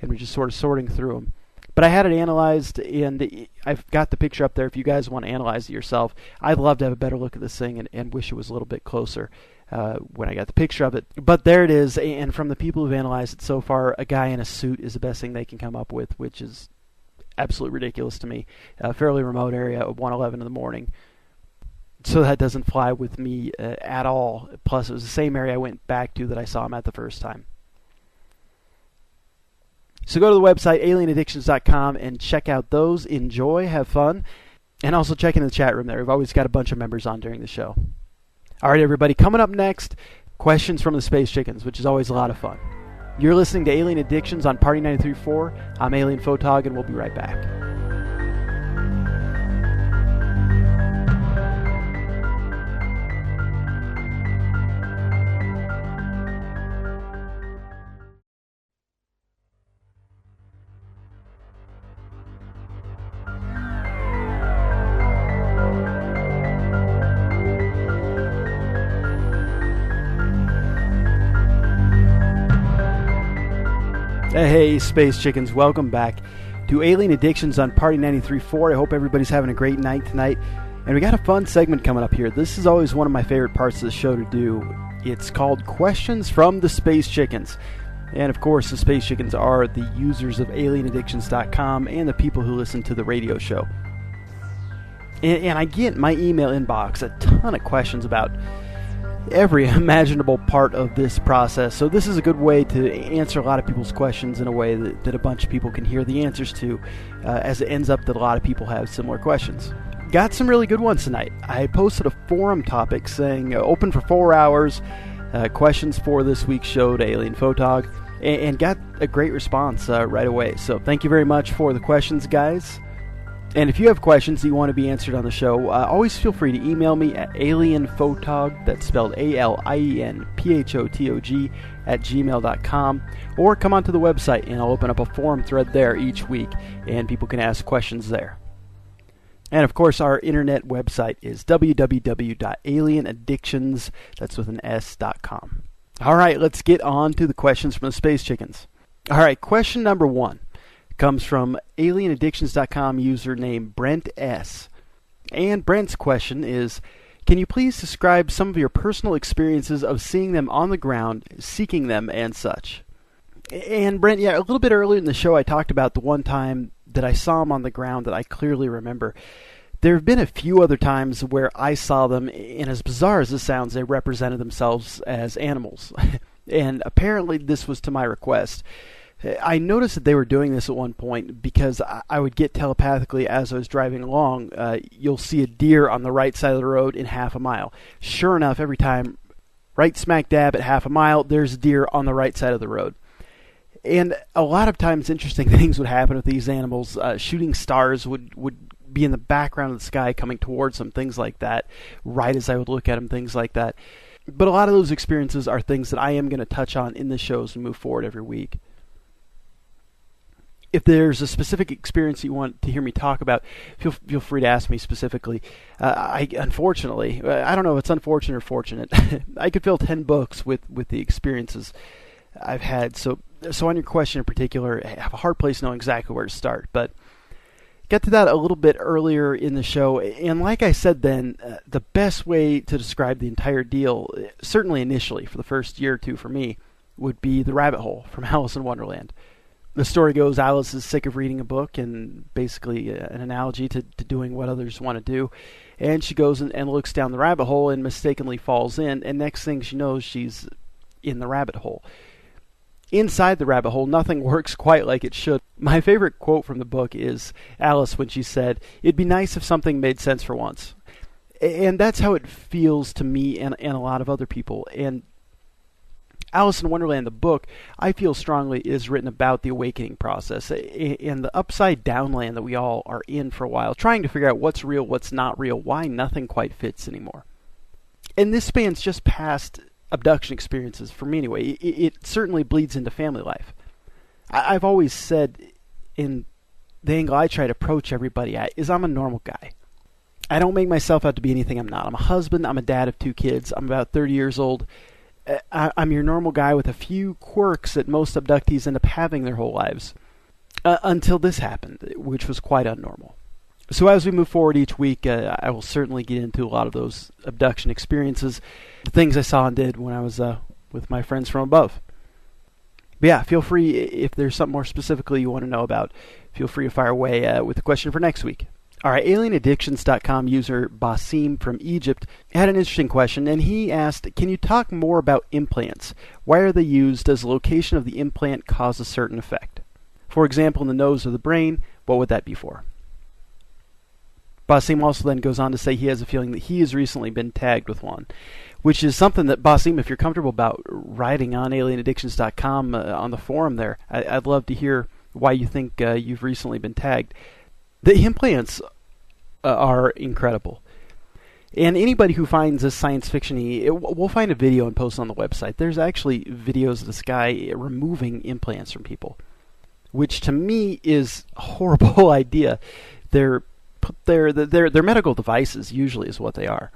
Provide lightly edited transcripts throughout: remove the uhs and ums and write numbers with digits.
and we're just sort of sorting through them. But I had it analyzed, and I've got the picture up there if you guys want to analyze it yourself. I'd love to have a better look at this thing and wish it was a little bit closer when I got the picture of it. But there it is, and from the people who've analyzed it so far, a guy in a suit is the best thing they can come up with, which is absolutely ridiculous to me. A fairly remote area at 1:11 in the morning. So that doesn't fly with me at all. Plus, it was the same area I went back to that I saw him at the first time. So go to the website, alienaddictions.com, and check out those. Enjoy, have fun, and also check into the chat room there. We've always got a bunch of members on during the show. All right, everybody, coming up next, questions from the Space Chickens, which is always a lot of fun. You're listening to Alien Addictions on Party 93.4. I'm Alienphotog, and we'll be right back. Hey, Space Chickens, welcome back to Alien Addictions on Party 93.4. I hope everybody's having a great night tonight. And we got a fun segment coming up here. This is always one of my favorite parts of the show to do. It's called Questions from the Space Chickens. And of course, the Space Chickens are the users of Alienaddictions.com and the people who listen to the radio show. And I get in my email inbox a ton of questions about every imaginable part of this process. So this is a good way to answer a lot of people's questions in a way that a bunch of people can hear the answers to, as it ends up that a lot of people have similar questions. Got some really good ones tonight. I posted a forum topic saying open for 4 hours, questions for this week's show to Alienphotog, and got a great response right away. So thank you very much for the questions, guys. And if you have questions that you want to be answered on the show, always feel free to email me at alienphotog, that's spelled ALIENPHOTOG, at gmail.com, or come onto the website and I'll open up a forum thread there each week, and people can ask questions there. And of course, our internet website is www.alienaddictions, that's with an S.com. All right, let's get on to the questions from the Space Chickens. All right, question number 1. Comes from alienaddictions.com username Brent S. And Brent's question is, can you please describe some of your personal experiences of seeing them on the ground, seeking them, and such? And Brent, yeah, a little bit earlier in the show I talked about the one time that I saw them on the ground that I clearly remember. There have been a few other times where I saw them, and as bizarre as this sounds, they represented themselves as animals. And apparently this was to my request. I noticed that they were doing this at one point because I would get telepathically as I was driving along, you'll see a deer on the right side of the road in half a mile. Sure enough, every time, right smack dab at half a mile, there's a deer on the right side of the road. And a lot of times interesting things would happen with these animals. Shooting stars would be in the background of the sky coming towards them, things like that, right as I would look at them, things like that. But a lot of those experiences are things that I am going to touch on in the shows and move forward every week. If there's a specific experience you want to hear me talk about, feel free to ask me specifically. Unfortunately, I don't know if it's unfortunate or fortunate. I could fill 10 books with the experiences I've had. So on your question in particular, I have a hard place knowing exactly where to start. But get to that a little bit earlier in the show. And like I said then, the best way to describe the entire deal, certainly initially for the first year or two for me, would be the rabbit hole from Alice in Wonderland. The story goes Alice is sick of reading a book, and basically an analogy to doing what others want to do. And she goes and looks down the rabbit hole and mistakenly falls in. And next thing she knows, she's in the rabbit hole. Inside the rabbit hole, nothing works quite like it should. My favorite quote from the book is Alice when she said, "It'd be nice if something made sense for once." And that's how it feels to me and a lot of other people. And Alice in Wonderland, the book, I feel strongly is written about the awakening process and the upside down land that we all are in for a while, trying to figure out what's real, what's not real, why nothing quite fits anymore. And this spans just past abduction experiences for me anyway. It certainly bleeds into family life. I've always said, in the angle I try to approach everybody at, is I'm a normal guy. I don't make myself out to be anything I'm not. I'm a husband, I'm a dad of 2 kids, I'm about 30 years old. I'm your normal guy with a few quirks that most abductees end up having their whole lives. Until this happened, which was quite unnormal. So as we move forward each week, I will certainly get into a lot of those abduction experiences, the things I saw and did when I was with my friends from above. But yeah, feel free, if there's something more specifically you want to know about, feel free to fire away with the question for next week. All right, AlienAddictions.com user Basim from Egypt had an interesting question, and he asked, can you talk more about implants? Why are they used? Does the location of the implant cause a certain effect? For example, in the nose or the brain, what would that be for? Basim also then goes on to say he has a feeling that he has recently been tagged with one, which is something that, Basim, if you're comfortable about writing on AlienAddictions.com on the forum there, I'd love to hear why you think you've recently been tagged. The implants are incredible. And anybody who finds this science fiction-y, we'll find a video and post on the website. There's actually videos of this guy removing implants from people, which to me is a horrible idea. They're medical devices, usually, is what they are.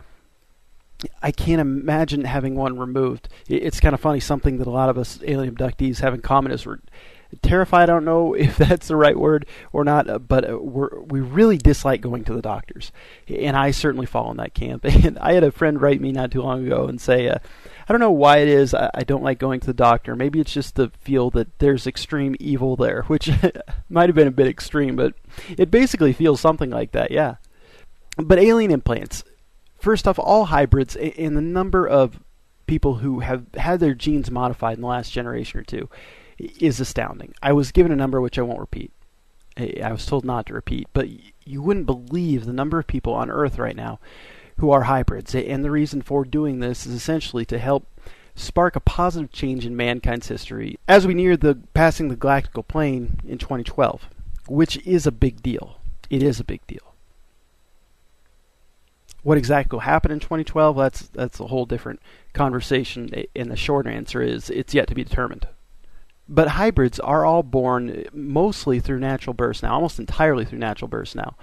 I can't imagine having one removed. It's kind of funny, something that a lot of us alien abductees have in common is we're terrified. I don't know if that's the right word or not, but we really dislike going to the doctors. And I certainly fall in that camp. And I had a friend write me not too long ago and say, I don't know why it is I don't like going to the doctor. Maybe it's just to feel that there's extreme evil there, which might have been a bit extreme, but it basically feels something like that, yeah. But alien implants, first off, all hybrids, and the number of people who have had their genes modified in the last generation or two is astounding. I was given a number which I won't repeat. I was told not to repeat, but you wouldn't believe the number of people on Earth right now who are hybrids, and the reason for doing this is essentially to help spark a positive change in mankind's history as we near passing the galactical plane in 2012, which is a big deal. It is a big deal. What exactly will happen in 2012, that's a whole different conversation, and the short answer is it's yet to be determined. But hybrids are all born mostly through natural births now, almost entirely through natural births now.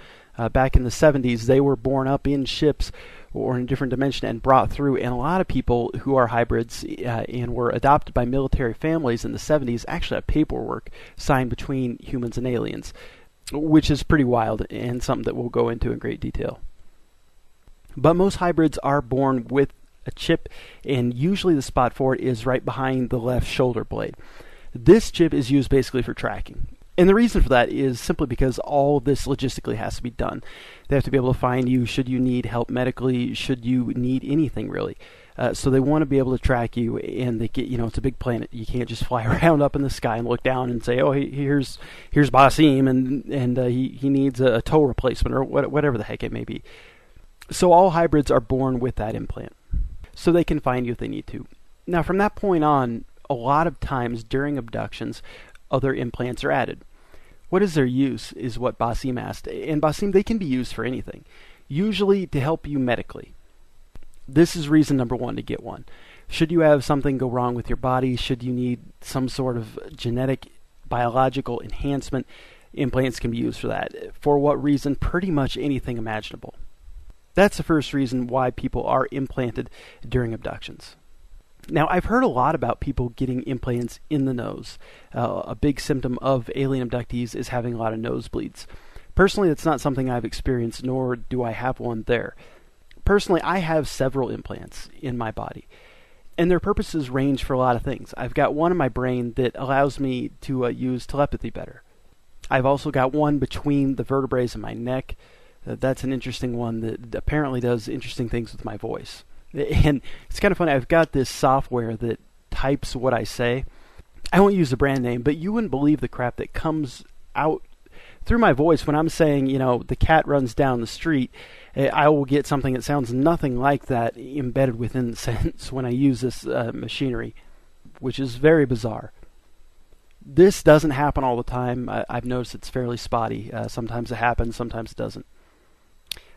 Back in the 70s, they were born up in ships or in a different dimension and brought through. And a lot of people who are hybrids and were adopted by military families in the 70s actually have paperwork signed between humans and aliens, which is pretty wild and something that we'll go into in great detail. But most hybrids are born with a chip, and usually the spot for it is right behind the left shoulder blade. This chip is used basically for tracking. And the reason for that is simply because all of this logistically has to be done. They have to be able to find you should you need help medically, should you need anything really. So they want to be able to track you, and they get, it's a big planet. You can't just fly around up in the sky and look down and say, oh, here's Basim, and he needs a toe replacement or whatever the heck it may be. So all hybrids are born with that implant, so they can find you if they need to. Now, from that point on, a lot of times during abductions, other implants are added. What is their use is what Basim asked. And Basim, they can be used for anything, usually to help you medically. This is reason number one to get one. Should you have something go wrong with your body, should you need some sort of genetic, biological enhancement, implants can be used for that. For what reason? Pretty much anything imaginable. That's the first reason why people are implanted during abductions. Now, I've heard a lot about people getting implants in the nose. A big symptom of alien abductees is having a lot of nosebleeds. Personally, that's not something I've experienced, nor do I have one there. Personally, I have several implants in my body, and their purposes range for a lot of things. I've got one in my brain that allows me to use telepathy better. I've also got one between the vertebrae in my neck. That's an interesting one that apparently does interesting things with my voice. And it's kind of funny, I've got this software that types what I say. I won't use the brand name, but you wouldn't believe the crap that comes out through my voice when I'm saying, the cat runs down the street. I will get something that sounds nothing like that embedded within the sentence when I use this machinery, which is very bizarre. This doesn't happen all the time. I've noticed it's fairly spotty. Sometimes it happens, sometimes it doesn't.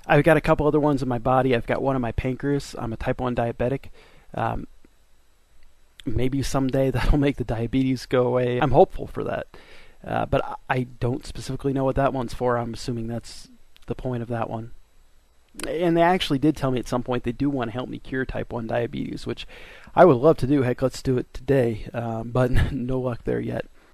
I've got a couple other ones in my body. I've got one in my pancreas. I'm a type 1 diabetic. Maybe someday that'll make the diabetes go away. I'm hopeful for that. But I don't specifically know what that one's for. I'm assuming that's the point of that one. And they actually did tell me at some point they do want to help me cure type 1 diabetes, which I would love to do. Heck, let's do it today. But no luck there yet.